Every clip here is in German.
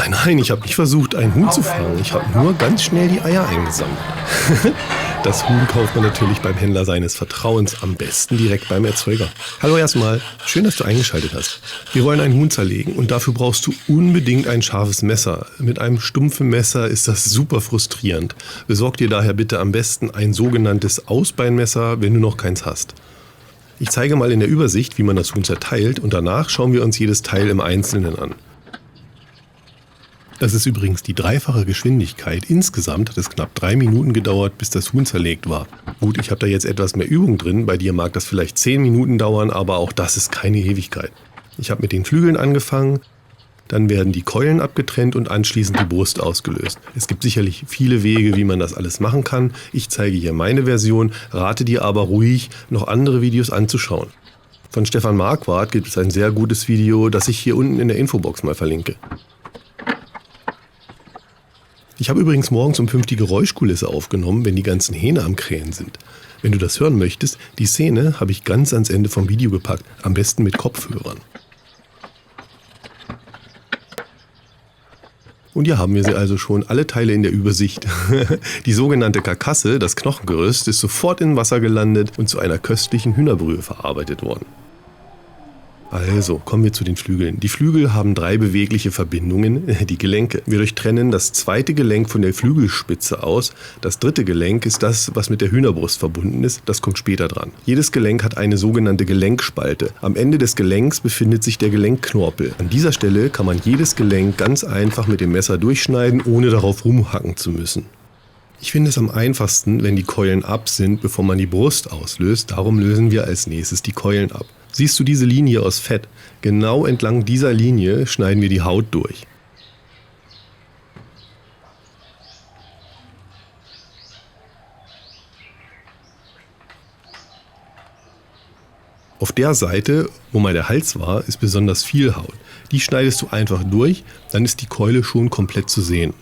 Nein, nein, ich habe nicht versucht, einen Huhn zu fangen. Ich habe nur ganz schnell die Eier eingesammelt. Das Huhn kauft man natürlich beim Händler seines Vertrauens, am besten direkt beim Erzeuger. Hallo erstmal, schön, dass du eingeschaltet hast. Wir wollen ein Huhn zerlegen und dafür brauchst du unbedingt ein scharfes Messer. Mit einem stumpfen Messer ist das super frustrierend. Besorg dir daher bitte am besten ein sogenanntes Ausbeinmesser, wenn du noch keins hast. Ich zeige mal in der Übersicht, wie man das Huhn zerteilt und danach schauen wir uns jedes Teil im Einzelnen an. Das ist übrigens die dreifache Geschwindigkeit. Insgesamt hat es knapp 3 Minuten gedauert, bis das Huhn zerlegt war. Gut, ich habe da jetzt etwas mehr Übung drin. Bei dir mag das vielleicht 10 Minuten dauern, aber auch das ist keine Ewigkeit. Ich habe mit den Flügeln angefangen, dann werden die Keulen abgetrennt und anschließend die Brust ausgelöst. Es gibt sicherlich viele Wege, wie man das alles machen kann. Ich zeige hier meine Version, rate dir aber ruhig, noch andere Videos anzuschauen. Von Stefan Marquardt gibt es ein sehr gutes Video, das ich hier unten in der Infobox mal verlinke. Ich habe übrigens morgens um 5 die Geräuschkulisse aufgenommen, wenn die ganzen Hähne am Krähen sind. Wenn du das hören möchtest, die Szene habe ich ganz ans Ende vom Video gepackt, am besten mit Kopfhörern. Und hier haben wir sie also schon, alle Teile in der Übersicht. Die sogenannte Karkasse, das Knochengerüst, ist sofort in Wasser gelandet und zu einer köstlichen Hühnerbrühe verarbeitet worden. Also, kommen wir zu den Flügeln. Die Flügel haben 3 bewegliche Verbindungen, die Gelenke. Wir durchtrennen das zweite Gelenk von der Flügelspitze aus. Das dritte Gelenk ist das, was mit der Hühnerbrust verbunden ist. Das kommt später dran. Jedes Gelenk hat eine sogenannte Gelenkspalte. Am Ende des Gelenks befindet sich der Gelenkknorpel. An dieser Stelle kann man jedes Gelenk ganz einfach mit dem Messer durchschneiden, ohne darauf rumhacken zu müssen. Ich finde es am einfachsten, wenn die Keulen ab sind, bevor man die Brust auslöst. Darum lösen wir als nächstes die Keulen ab. Siehst du diese Linie aus Fett? Genau entlang dieser Linie schneiden wir die Haut durch. Auf der Seite, wo mal der Hals war, ist besonders viel Haut. Die schneidest du einfach durch, dann ist die Keule schon komplett zu sehen.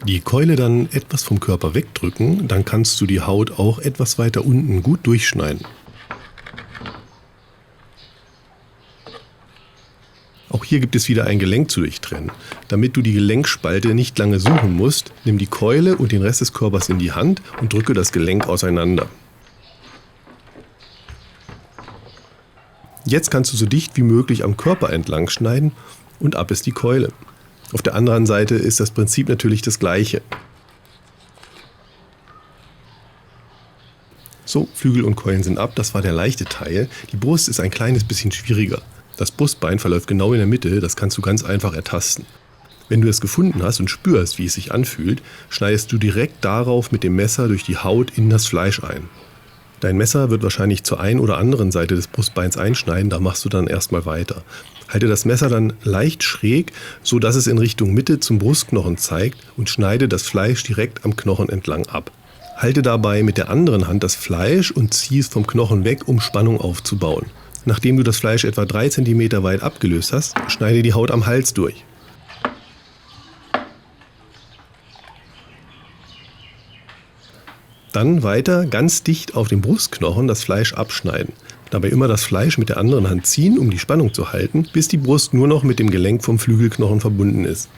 Die Keule dann etwas vom Körper wegdrücken, dann kannst du die Haut auch etwas weiter unten gut durchschneiden. Auch hier gibt es wieder ein Gelenk zu durchtrennen. Damit du die Gelenkspalte nicht lange suchen musst, nimm die Keule und den Rest des Körpers in die Hand und drücke das Gelenk auseinander. Jetzt kannst du so dicht wie möglich am Körper entlang schneiden und ab ist die Keule. Auf der anderen Seite ist das Prinzip natürlich das gleiche. So, Flügel und Keulen sind ab, das war der leichte Teil. Die Brust ist ein kleines bisschen schwieriger. Das Brustbein verläuft genau in der Mitte, das kannst du ganz einfach ertasten. Wenn du es gefunden hast und spürst, wie es sich anfühlt, schneidest du direkt darauf mit dem Messer durch die Haut in das Fleisch ein. Dein Messer wird wahrscheinlich zur einen oder anderen Seite des Brustbeins einschneiden, da machst du dann erstmal weiter. Halte das Messer dann leicht schräg, so dass es in Richtung Mitte zum Brustknochen zeigt und schneide das Fleisch direkt am Knochen entlang ab. Halte dabei mit der anderen Hand das Fleisch und ziehe es vom Knochen weg, um Spannung aufzubauen. Nachdem du das Fleisch etwa 3 cm weit abgelöst hast, schneide die Haut am Hals durch. Dann weiter ganz dicht auf dem Brustknochen das Fleisch abschneiden. Dabei immer das Fleisch mit der anderen Hand ziehen, um die Spannung zu halten, bis die Brust nur noch mit dem Gelenk vom Flügelknochen verbunden ist.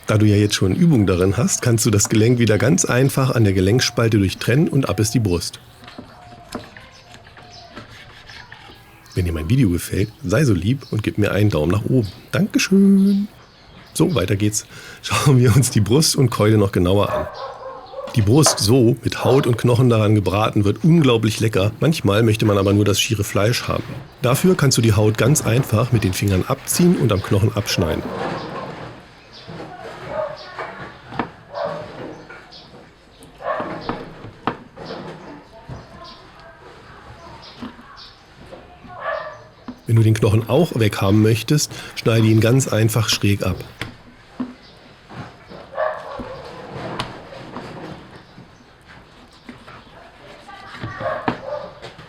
Da du ja jetzt schon Übung darin hast, kannst du das Gelenk wieder ganz einfach an der Gelenkspalte durchtrennen und ab ist die Brust. Wenn dir mein Video gefällt, sei so lieb und gib mir einen Daumen nach oben. Dankeschön. So, weiter geht's. Schauen wir uns die Brust und Keule noch genauer an. Die Brust so, mit Haut und Knochen daran gebraten, wird unglaublich lecker. Manchmal möchte man aber nur das schiere Fleisch haben. Dafür kannst du die Haut ganz einfach mit den Fingern abziehen und am Knochen abschneiden. Wenn du den Knochen auch weghaben möchtest, schneide ihn ganz einfach schräg ab.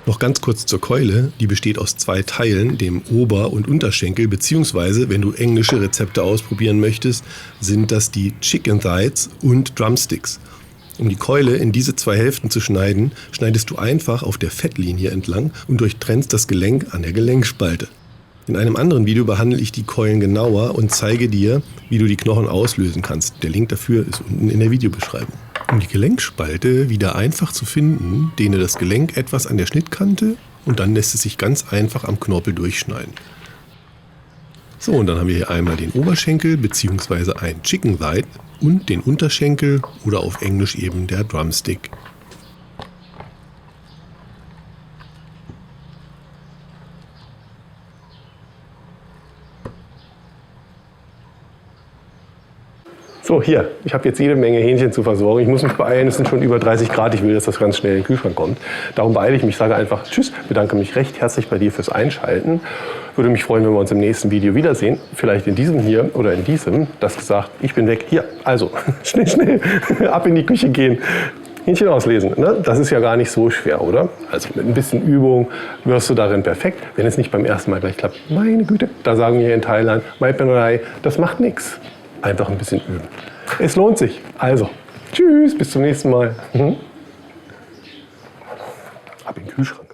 Noch ganz kurz zur Keule. Die besteht aus 2 Teilen, dem Ober- und Unterschenkel, beziehungsweise, wenn du englische Rezepte ausprobieren möchtest, sind das die Chicken Thighs und Drumsticks. Um die Keule in diese 2 Hälften zu schneiden, schneidest du einfach auf der Fettlinie entlang und durchtrennst das Gelenk an der Gelenkspalte. In einem anderen Video behandle ich die Keulen genauer und zeige dir, wie du die Knochen auslösen kannst. Der Link dafür ist unten in der Videobeschreibung. Um die Gelenkspalte wieder einfach zu finden, dehne das Gelenk etwas an der Schnittkante und dann lässt es sich ganz einfach am Knorpel durchschneiden. So, und dann haben wir hier einmal den Oberschenkel bzw. ein Chicken Thigh und den Unterschenkel oder auf Englisch eben der Drumstick. So, hier, ich habe jetzt jede Menge Hähnchen zu versorgen. Ich muss mich beeilen, es sind schon über 30 Grad. Ich will, dass das ganz schnell in den Kühlschrank kommt. Darum beeile ich mich, sage einfach Tschüss, bedanke mich recht herzlich bei dir fürs Einschalten. Würde mich freuen, wenn wir uns im nächsten Video wiedersehen. Vielleicht in diesem hier oder in diesem. Das gesagt, ich bin weg. Hier, also, schnell, ab in die Küche gehen. Hähnchen auslesen, ne? Das ist ja gar nicht so schwer, oder? Also mit ein bisschen Übung wirst du darin perfekt. Wenn es nicht beim ersten Mal gleich klappt, meine Güte, da sagen wir in Thailand, Mai Penai, das macht nichts. Einfach ein bisschen üben. Es lohnt sich. Also, tschüss, bis zum nächsten Mal. Ab in den Kühlschrank.